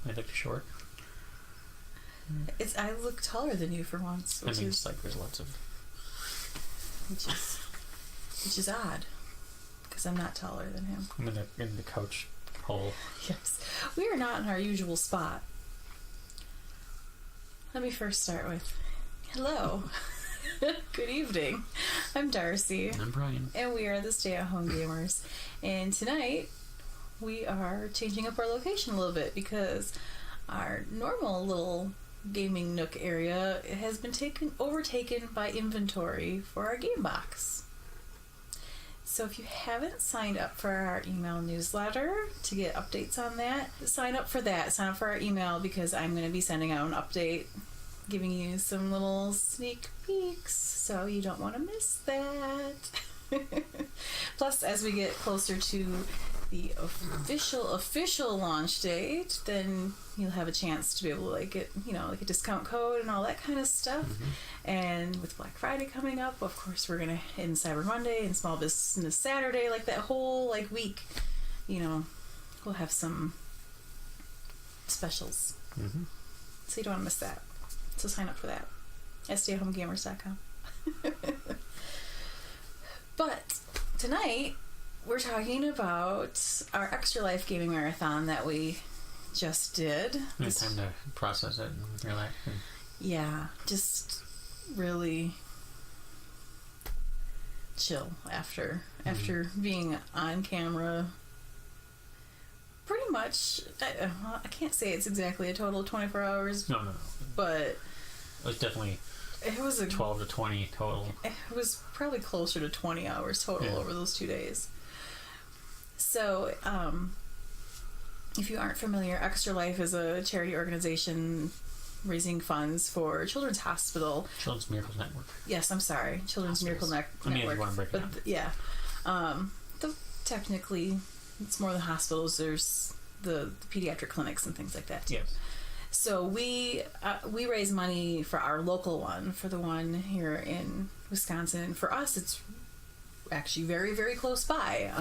I look short. I look taller than you for once, I mean, it's like there's lots of... Which is odd, because I'm not taller than him. I'm in the couch hole. Yes. We are not in our usual spot. Let me first start with, hello. Good evening. I'm Darcy. And I'm Brian. And we are the Stay-at-Home Gamers. And tonight, we are changing up our location a little bit because our normal little gaming nook area has been overtaken by inventory for our game box. So if you haven't signed up for our email newsletter to get updates on that, sign up for that. Sign up for our email because I'm going to be sending out an update giving you some little sneak peeks, so you don't want to miss that. Plus, as we get closer to the official launch date, then you'll have a chance to be able to get a discount code and all that kind of stuff. Mm-hmm. And with Black Friday coming up, of course, we're gonna in Cyber Monday and Small Business Saturday, like that whole week, we'll have some specials. Mm-hmm. So you don't want to miss that. So sign up for that at stayathomegamers.com. But tonight we're talking about our Extra Life Gaming Marathon that we just did. We had time to process it and relax. Yeah, just really chill after being on camera. Pretty much, I can't say it's exactly a total of 24 hours. No. But it was definitely 12 to 20 total. It was probably closer to 20 hours total over those 2 days. So, if you aren't familiar, Extra Life is a charity organization raising funds for Children's Hospital. Children's Miracle Network. Yes, I'm sorry. Children's Miracle Network. I mean, I want to break it down. Yeah. Technically, it's more than hospitals. There's the pediatric clinics and things like that, too. Yes. So we raise money for our local one, for the one here in Wisconsin. For us, it's actually very, very close by,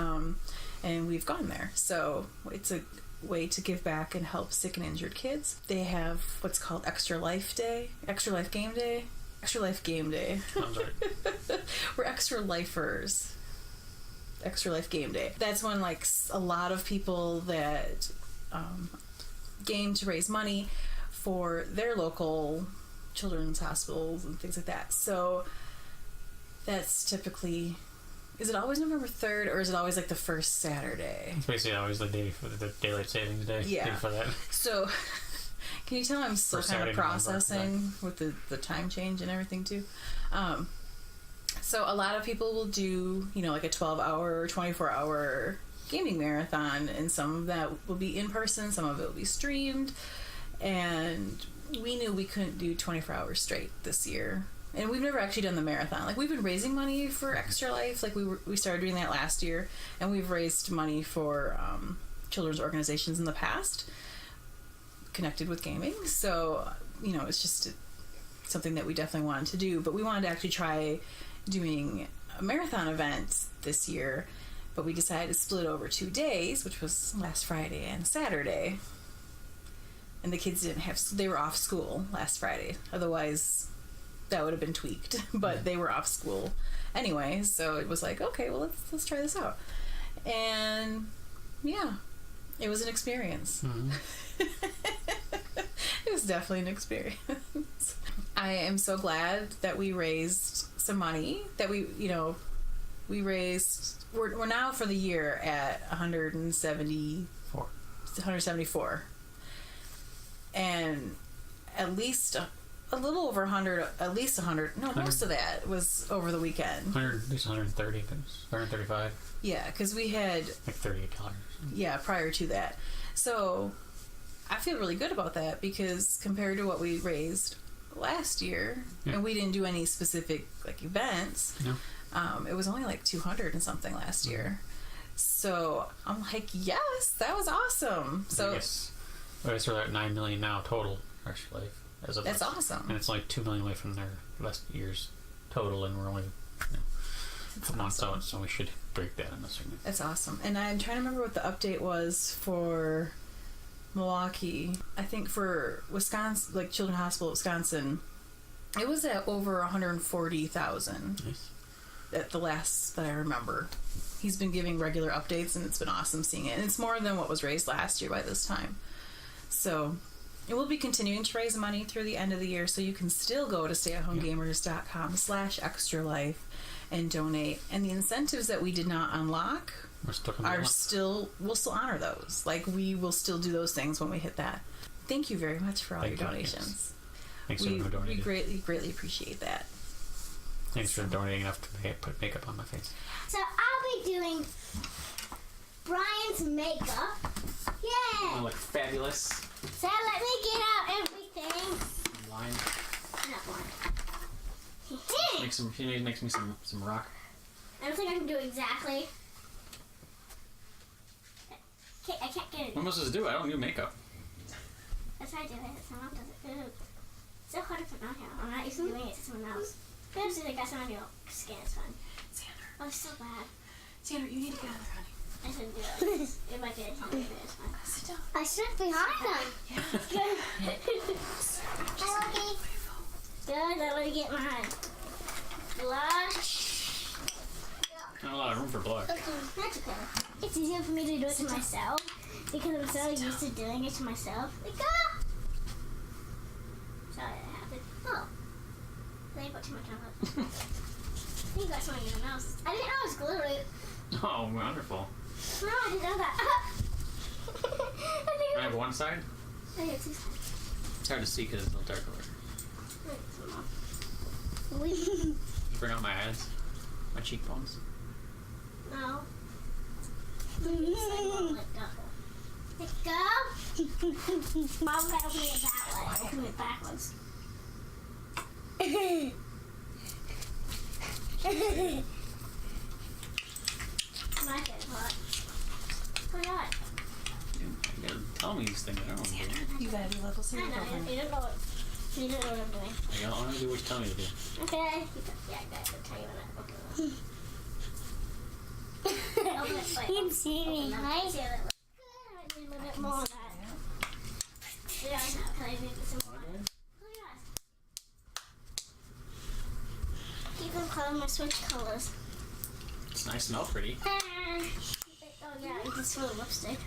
and we've gone there. So it's a way to give back and help sick and injured kids. They have what's called Extra Life Day, Extra Life Game Day, Extra Life Game Day. Sounds right. We're extra lifers. Extra Life Game Day. That's when a lot of people that game to raise money for their local children's hospitals and things like that. So that's typically, is it always November 3rd or is it always the first Saturday? It's basically always the day before the daylight savings day. Yeah. Day before that. So can you tell I'm still First kind Saturday of processing with the time change and everything too? So a lot of people will do, a 12-hour or 24-hour gaming marathon, and some of that will be in person, some of it will be streamed, and we knew we couldn't do 24 hours straight this year. And we've never actually done the marathon. We've been raising money for Extra Life. We started doing that last year, and we've raised money for children's organizations in the past connected with gaming. So, it's just something that we definitely wanted to do. But we wanted to actually try doing a marathon event this year, but we decided to split it over 2 days, which was last Friday and Saturday. And the kids they were off school last Friday. Otherwise, that would have been tweaked. But they were off school anyway, so it was okay, well, let's try this out. And yeah, it was an experience. Mm-hmm. It was definitely an experience. I am so glad that we raised some money, that we raised, we're now for the year at 174. And at least a little over 100, at least 100, no, most of that was over the weekend. 100, at least 130, 135. Yeah, because we had... $38. Yeah, prior to that. So I feel really good about that because compared to what we raised last year, and we didn't do any specific events, it was only 200 and something last year. So I'm yes, that was awesome. So we're at 9 million now total Extra Life. That's awesome. And it's 2 million away from their last year's total, and we're only a couple months out, so we should break that in a segment. That's awesome. And I'm trying to remember what the update was for Milwaukee, I think for Wisconsin, like Children's Hospital of Wisconsin, it was at over 140,000. Nice. At the last that I remember. He's been giving regular updates, and it's been awesome seeing it. And it's more than what was raised last year by this time. So it will be continuing to raise money through the end of the year, so you can still go to stayathomegamers.com/extralife and donate. And the incentives that we did not unlock we'll still honor those. Like, we will still do those things when we hit that. Thank you very much for all your donations. Thanks for donating. We greatly appreciate that. Thanks for donating enough to put makeup on my face. So I'll be doing Brian's makeup. Yay! I look fabulous. So let me get out everything. Line. Not one. She makes me some rock. I don't think I can do exactly. Okay, I can't get it. What am I supposed to do? I don't do makeup. That's why I do it. Someone does it. It's so hard to put on here. I'm not used to doing it to someone else. But I'm just like, that's not your skin is fun. Xander. Oh, it's so bad. Xander, you need to get out of there, honey. I shouldn't do it. It might get a tongue, but it's fine. Sit down. I stood behind them. Yeah. Good. Hi, Loki. Good, let me get mine. Blush. Not a lot of room for blush. Okay, that's okay. It's easier for me to do it to myself because I'm so used to doing it to myself. Like, ah! Sorry, that happened. Oh. They put too much on it. You got something in your nose. I didn't know it was glittery. Oh, wonderful. No, I didn't know that. I have one side. I have two sides. It's hard to see because it's a little dark over. You bring out my eyes, my cheekbones. No. Let go. Mom, I open it that way. Open it backwards. My favorite part. Why not? You gotta tell me these things. I don't know what I'm doing. You gotta do level I 0. know. You don't know what. You don't know what I'm doing. I don't want to do what you tell me to do. Okay. Yeah, I got to tell you when I open it. Open it. Wait. You see me, right? See how that looks. Good. I need a little bit more of that. Yeah, I know. Can I make it some more? Look at that. Keep them color my switch colors. It's nice, smell pretty. Oh yeah, you can smell the lipstick.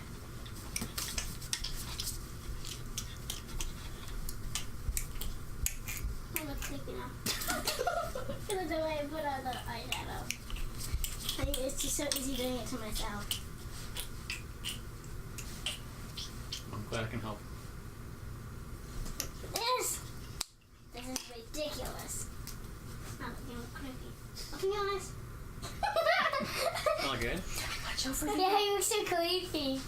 I look creepy now. Look at the way I put on the eyeshadow. It's just so easy doing it to myself. I'm glad I can help. This is ridiculous. Not looking creepy. Open your eyes. All good? Watch over Yeah, there. you look so creepy.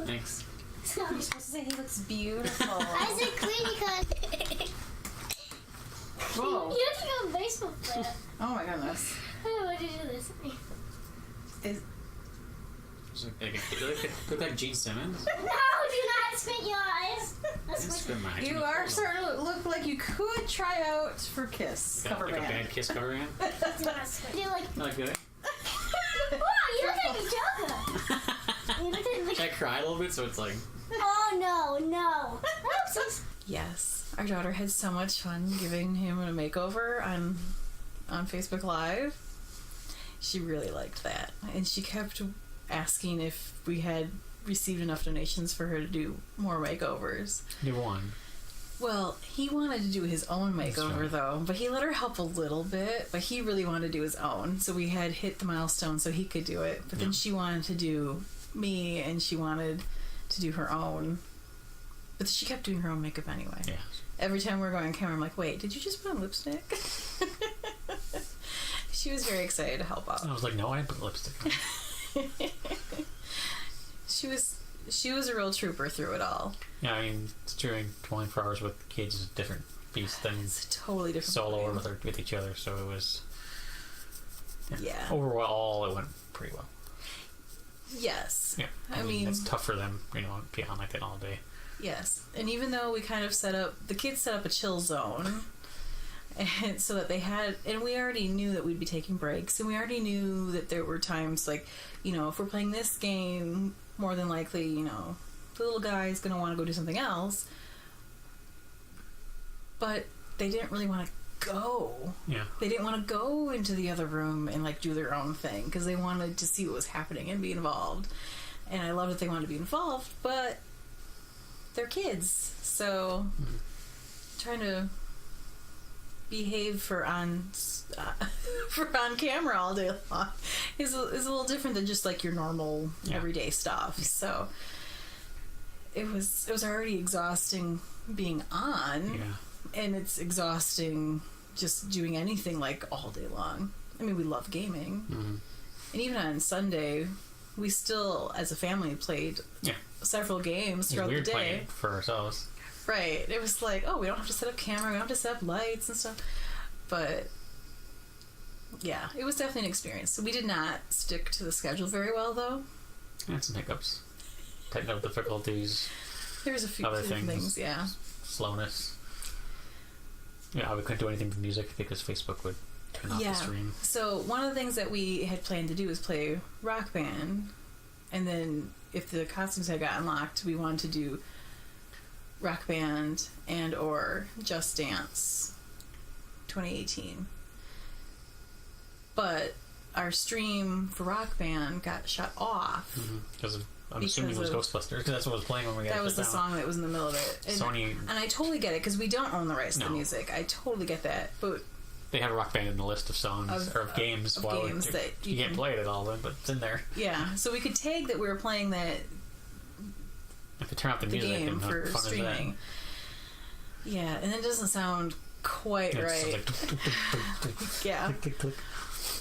Thanks. So, You're supposed to say he looks beautiful. I said creepy because Whoa. you look like a baseball player. Oh my goodness. I don't know why to do this. You look like Gene Simmons. No, do not squint your eyes. That's It's been mine. You are starting to look like you could try out for Kiss cover like band. a bad Kiss cover band. Do not squint. You're like, Not good. wow, you look like a Joker. You look like, I cry a little bit, so it's like. oh no. Oopsies. Yes, our daughter had so much fun giving him a makeover on Facebook Live. She really liked that, and she kept asking if we had received enough donations for her to do more makeovers. Do one. Well, he wanted to do his own That's makeover right. though, but he let her help a little bit, but he really wanted to do his own, so we had hit the milestone so he could do it, but then she wanted to do me, and she wanted to do her own, but she kept doing her own makeup anyway. Yeah. Every time we were going on camera, I'm like, wait, did you just put on lipstick? She was very excited to help out. I was like, no, I didn't put lipstick on. She was a real trooper through it all. Yeah, I mean, doing 24 hours with kids is a different beast than It's a totally different solo or thing. with each other, so it was. Yeah. Overall, it went pretty well. Yes. Yeah. I mean, it's tough for them, be on like that all day. Yes. And even though we kind of the kids set up a chill zone, and so that they had, and we already knew that we'd be taking breaks, and we already knew that there were times like, if we're playing this game, more than likely, the little guy's gonna want to go do something else. But they didn't really want to go. Yeah. They didn't want to go into the other room and like do their own thing because they wanted to see what was happening and be involved. And I love that they wanted to be involved, but they're kids, so trying to behave for on camera all day long is a little different than just like your normal everyday stuff. So it was already exhausting being on. Yeah. And it's exhausting just doing anything like all day long. I mean, we love gaming. Mm-hmm. And even on Sunday, we still, as a family, played several games throughout the day. Playing for ourselves. Right. It was like, oh, we don't have to set up camera, we don't have to set up lights and stuff. But, yeah, it was definitely an experience. So we did not stick to the schedule very well, though. And some hiccups. Technical difficulties. There was a few other things, yeah. Slowness. Yeah, we couldn't do anything with music because Facebook would turn off the stream. So one of the things that we had planned to do was play Rock Band, and then if the costumes had got unlocked, we wanted to do Rock Band and or Just Dance 2018. But our stream for Rock Band got shut off. Because I'm assuming it was Ghostbusters, because that's what was playing when we got that was the song that was in the middle of it. And, Sony, and I totally get it, because we don't own the rights to the music. I totally get that. But they have Rock Band in the list of songs, or of games. Of games that you can't play it at all, but it's in there. Yeah, so we could tag that we were playing that if you turn off the music game and for fun streaming. Yeah, and it doesn't sound quite right. Like yeah. Click, click.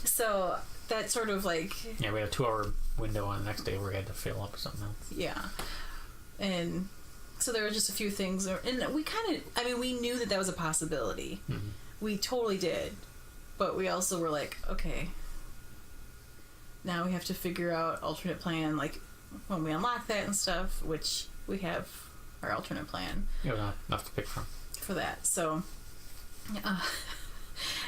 So that sort of like we had a 2-hour window on the next day where we had to fill up something else. Yeah, and so there were just a few things, and we kind of, I mean, we knew that was a possibility. We totally did, but we also were like, okay, now we have to figure out alternate plan, like when we unlock that and stuff, which we have our alternate plan. Not enough to pick from for that. So, and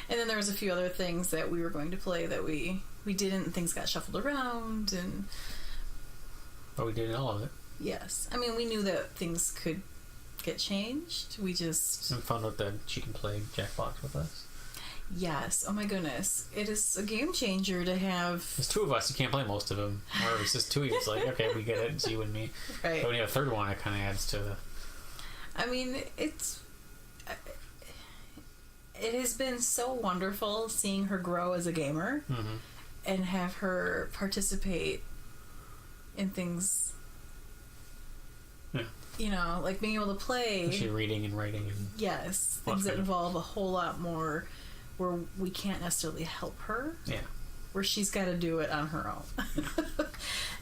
then there was a few other things that we were going to play that we didn't, and things got shuffled around, and but we did all of it. Yes, I mean, we knew that things could get changed. We just found out that she can play Jackbox with us. Yes. Oh my goodness, it is a game changer to have. There's 2 of us. You can't play most of them. Or if it's just 2 of you, it's like, okay, we get it. It's you and me. Right. But when you have a third one, it kind of adds to the. I mean, it has been so wonderful seeing her grow as a gamer and have her participate in things. Yeah. You know, like being able to play. Actually reading and writing. And yes. Things that involve a whole lot more where we can't necessarily help her. Yeah. Where she's got to do it on her own.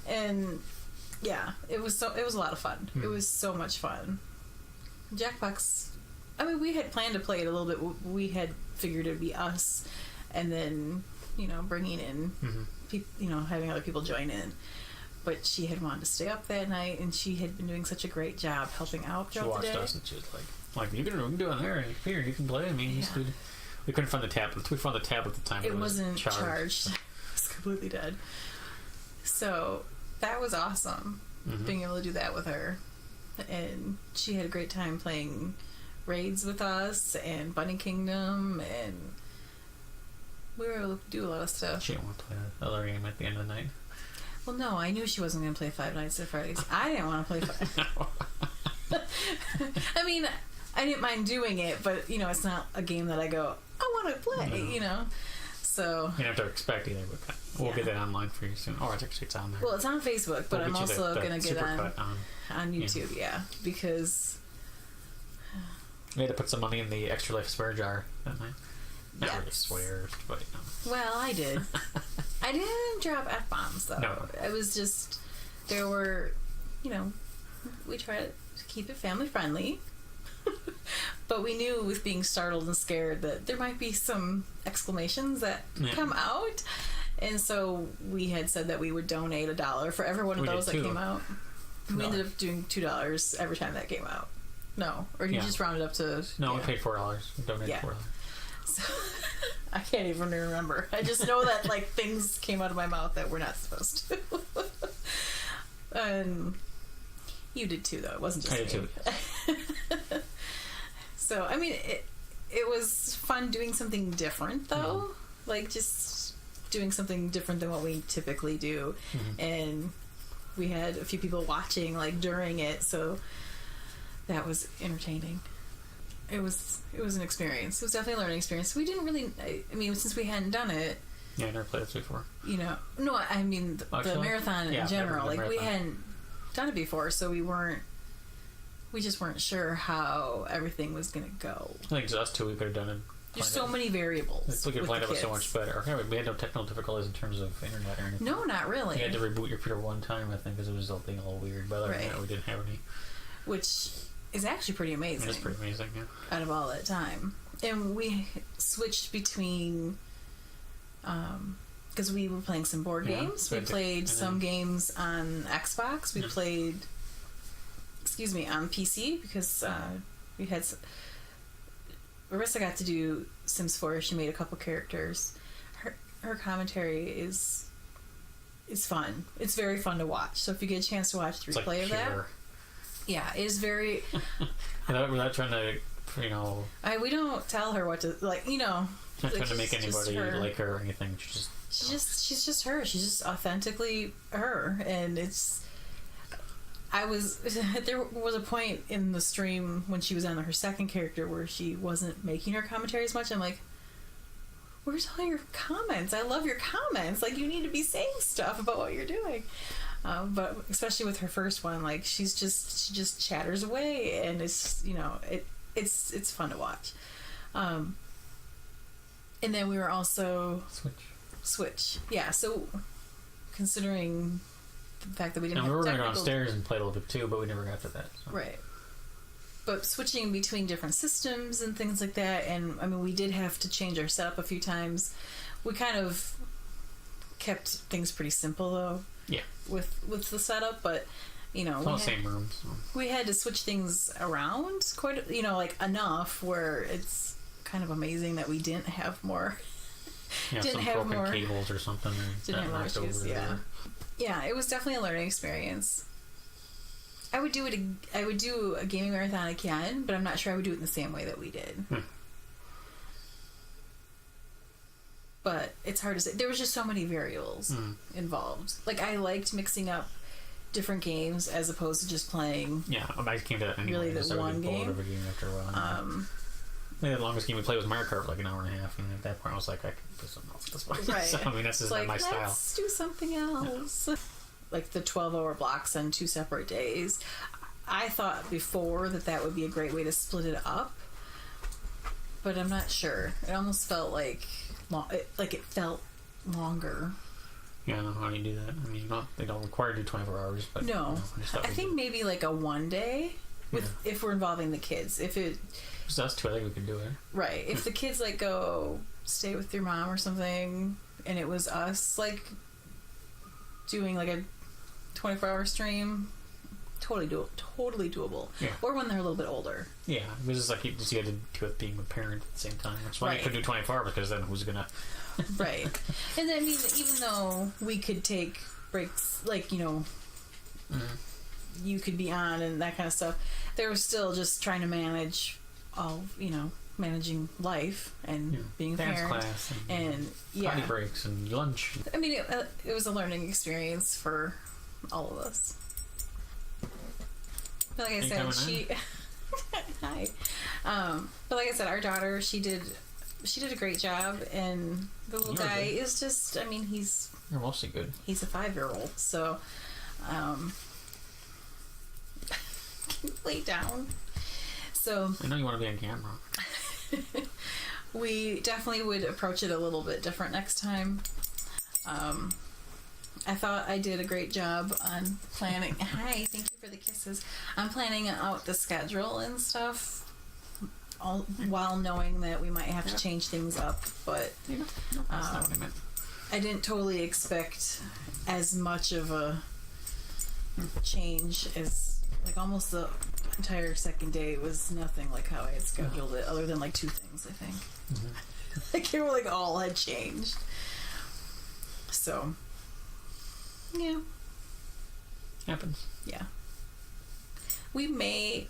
And yeah, it was a lot of fun. It was so much fun. Jackbox, I mean, we had planned to play it a little bit. We had figured it'd be us, and then, you know, bringing in, having other people join in. But she had wanted to stay up that night, and she had been doing such a great job helping out throughout the day. She watched us, and she was like, you can do it there, and here, you can play. I mean, we couldn't find the tablet. We found the tablet at the time. It wasn't charged. It was completely dead. So that was awesome, being able to do that with her. And she had a great time playing raids with us and Bunny Kingdom, and we were able to do a lot of stuff. She didn't want to play the other game at the end of the night. Well, no, I knew she wasn't going to play Five Nights at Freddy's. I didn't want to play I mean, I didn't mind doing it, but, you know, it's not a game that I go, I want to play, you know? So... You don't have to expect either, but we'll get that online for you soon. Oh, it's on there. Well, it's on Facebook, but I'm also going to get on YouTube, because... We had to put some money in the Extra Life swear jar that night. Not really swears, but Well, I did. I didn't drop F-bombs, though. No. It was just, there were, you know, we tried to keep it family friendly. But we knew with being startled and scared that there might be some exclamations that come out. And so we had said that we would donate $1 for every one of those that came out. We ended up doing $2 every time that came out. No, or you just rounded up to... No, we paid $4. We donated $4. So, I can't even remember. I just know that, like, things came out of my mouth that were not supposed to. And, You did too, though. It wasn't just I did me. too. So, I mean, it was fun doing something different, though. Like, just doing something different than what we typically do. And we had a few people watching, like, during it, so that was entertaining. It was an experience. It was definitely a learning experience. We didn't really... I mean, since we hadn't done it... Yeah, I never played this before. You know... No, I mean, the marathon in general. Like, we hadn't done it before, so we just weren't sure how everything was going to go. I think just us two, we could have done it. There's so many variables. We could have planned it so much better. We had no technical difficulties in terms of internet or anything. No, not really. We had to reboot your computer one time, I think, because it was all being a little weird. But other than that, we didn't have any. Which is actually pretty amazing. It is pretty amazing, yeah. Out of all that time. And we switched between... because we were playing some board games. We played some games on Xbox. We played... Excuse me, on PC, because we had... Marissa got to do Sims 4. She made a couple characters. Her commentary is fun. It's very fun to watch. So if you get a chance to watch the replay of that... Yeah, it is very... We're not trying to, we don't tell her what to... Like, not trying to make anybody like her or anything. She's just her. She's just authentically her. And it's... There was a point in the stream when she was on her second character where she wasn't making her commentary as much. I'm like, where's all your comments? I love your comments. Like, you need to be saying stuff about what you're doing. But especially with her first one, like, she just chatters away, and it's, it's fun to watch. And then we were also Switch. Yeah. So considering the fact that we didn't. And we were going to go downstairs and play a little bit too, but we never got to that. So. Right. But switching between different systems and things like that, and I mean, we did have to change our setup a few times. We kind of kept things pretty simple though. Yeah. With the setup, but it's all the same room. So. We had to switch things around quite, like enough where it's kind of amazing that we didn't have more. Yeah, didn't some have broken more cables or something. Didn't have more issues. Yeah. Yeah, it was definitely a learning experience. I would do a gaming marathon again, but I'm not sure I would do it in the same way that we did. But it's hard to say. There was just so many variables involved. Like, I liked mixing up different games as opposed to just playing. Yeah, I came to that anyway. Really, the one game. Of a game after a while. The longest game we played was Mario Kart for like an hour and a half, and at that point I was like, I can do something else at this point. Right. So, I mean, this is not my style. Let's do something else. Yeah. Like the 12-hour blocks on 2 separate days. I thought before that would be a great way to split it up, but I'm not sure. It almost felt like it felt longer. Yeah, I don't know how you do that. I mean, they don't require you to do 24 hours, but no. I think maybe like a one day if we're involving the kids. If it just us two, I think we could do it. Right. If the kids like go stay with your mom or something, and it was us like doing like a 24-hour stream, totally doable. Yeah. Or when they're a little bit older. Yeah, it was just like you had to do it being a parent at the same time. That's why you could do 24 hours, because then who's gonna? Right. And then even though we could take breaks, like you could be on and that kind of stuff, there was still just trying to manage managing life and being a dance parent class and potty breaks and lunch. I mean, it was a learning experience for all of us. But like I said, she hi. But like I said, our daughter, she did a great job, and the little guy is just, I mean, you're mostly good. He's a 5-year-old, so lay down. So I know you want to be on camera. We definitely would approach it a little bit different next time. I thought I did a great job on planning. Hi, thank you for the kisses. I'm planning out the schedule and stuff, all while knowing that we might have to change things up. But that's not what I meant. I didn't totally expect as much of a change as, like, almost the entire second day was nothing like how I had scheduled it, other than like 2 things, I think. Like, it were like all had changed. So, yeah. Happens. Yeah. We may,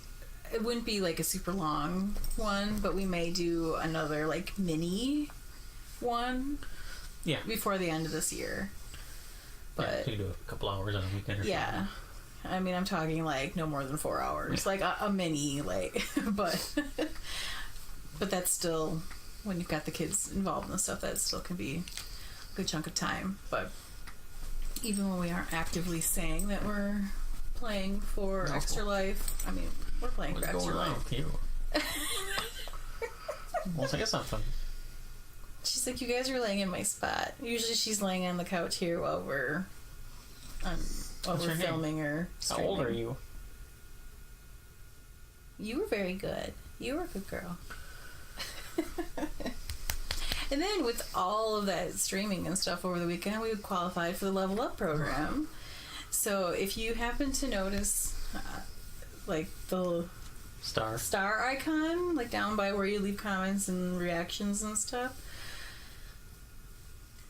it wouldn't be like a super long one, but we may do another like mini one before the end of this year. But you can do a couple hours on a weekend or something. I mean, I'm talking like no more than 4 hours, like a mini, like, but that's still, when you've got the kids involved and stuff, that still can be a good chunk of time. But even when we aren't actively saying that we're playing for Extra Life, I mean, we're playing for Extra Life. Well, say something. She's like, you guys are laying in my spot. Usually she's laying on the couch here while we're filming or streaming. How old are you? You were very good. You were a good girl. And then with all of that streaming and stuff over the weekend, we qualified for the Level Up program. So if you happen to notice, like the star icon, like down by where you leave comments and reactions and stuff,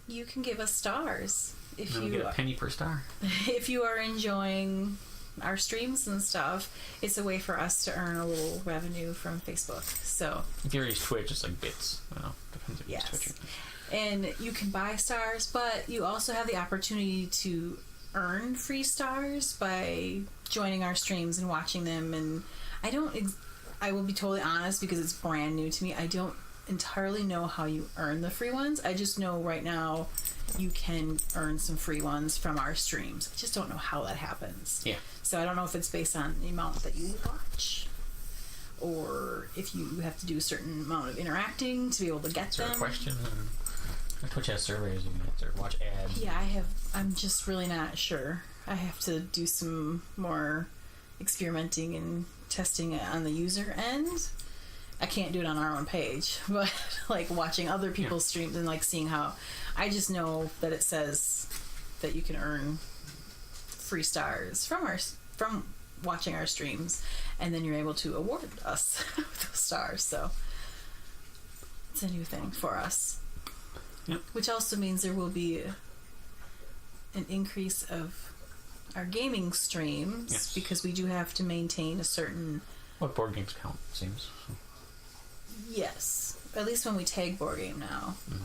you can give us stars. If you get a penny per star. If you are enjoying our streams and stuff, it's a way for us to earn a little revenue from Facebook. So if you use Twitch, it's like bits. Depends if you use Twitch. And you can buy stars, but you also have the opportunity to earn free stars by joining our streams and watching them. And I will be totally honest, because it's brand new to me, I don't entirely know how you earn the free ones. I just know right now you can earn some free ones from our streams. I just don't know how that happens. Yeah. So I don't know if it's based on the amount that you watch, or if you have to do a certain amount of interacting to be able to get them. Is there a question? Twitch has surveys, you can have to watch ads. Yeah, I'm just really not sure. I have to do some more experimenting and testing it on the user end. I can't do it on our own page, but like watching other people's streams and like seeing how, I just know that it says that you can earn free stars from watching our streams, and then you're able to award us those stars. So it's a new thing for us. Yep. Which also means there will be an increase of our gaming streams, because we do have to maintain a certain... What board games count, it seems. Yes. At least when we tag board game now. Mm-hmm.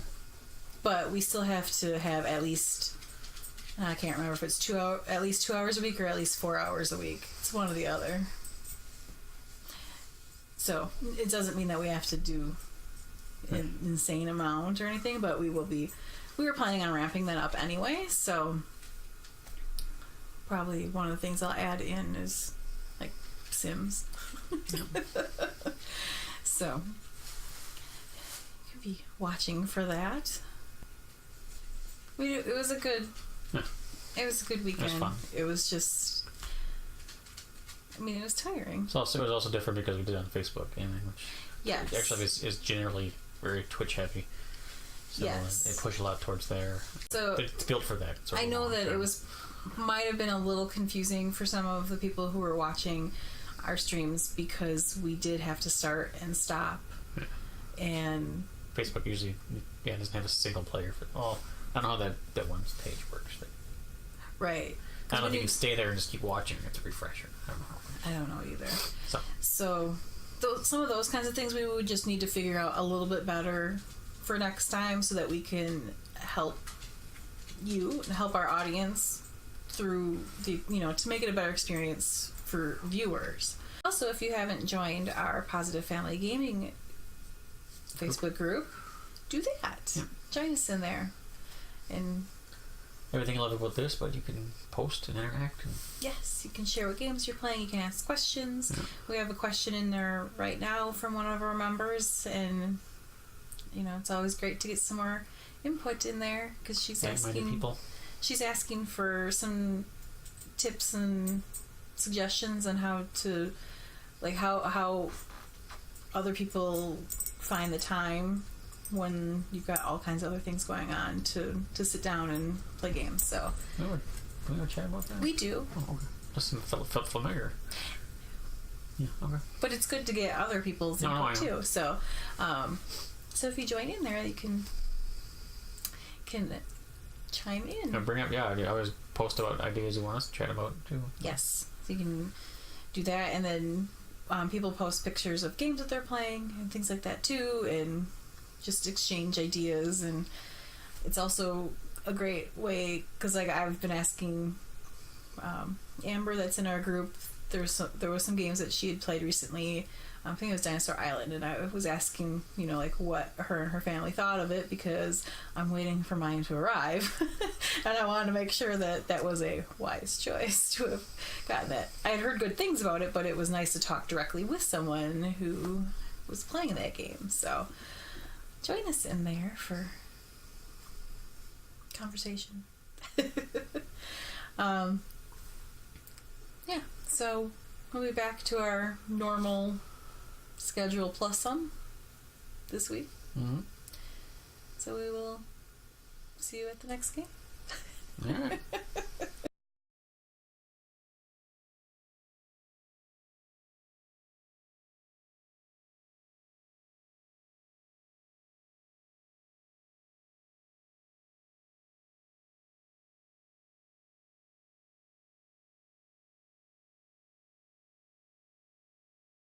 But we still have to have at least... I can't remember if it's at least 2 hours a week or at least 4 hours a week. It's one or the other. So it doesn't mean that we have to do an insane amount or anything, but we were planning on ramping that up anyway, so probably one of the things I'll add in is like Sims. So you could be watching for that. It was a good weekend. It was fun. It was just, I mean, it was tiring. It was also different because we did it on Facebook, which actually is generally very Twitch heavy. So it pushed a lot towards there. So it's built for that. I know that it might have been a little confusing for some of the people who were watching our streams, because we did have to start and stop. Yeah. And Facebook usually doesn't have a single player for. Well, I don't know how that one page works. But right. I don't know if you can stay there and just keep watching. It's a refresher. I don't know either. So some of those kinds of things we would just need to figure out a little bit better for next time, so that we can help you and help our audience through to make it a better experience for viewers. Also, if you haven't joined our Positive Family Gaming Facebook group, do that. Yeah. Join us in there. And everything I love about this, but you can post and interact. Yes, you can share what games you're playing. You can ask questions. Yeah. We have a question in there right now from one of our members, and it's always great to get some more input in there, because she's asking for some tips and suggestions on how to, like, how other people find the time when you've got all kinds of other things going on to sit down and play games. So we want to chat about that? We do. Oh, okay. Just felt familiar. Yeah, okay. But it's good to get other people's input too. So if you join in there, you can chime in. And bring up, I always post about ideas you want us to chat about too. Yes. So you can do that, and then people post pictures of games that they're playing and things like that too, and just exchange ideas. And it's also a great way, because like I've been asking Amber, that's in our group, there was some games that she had played recently. I think it was Dinosaur Island, and I was asking, like what her and her family thought of it, because I'm waiting for mine to arrive. And I wanted to make sure that was a wise choice to have gotten it. I had heard good things about it, but it was nice to talk directly with someone who was playing that game. So join us in there for conversation. Yeah, so we'll be back to our normal schedule plus some this week. Mm-hmm. So we will see you at the next game. All right.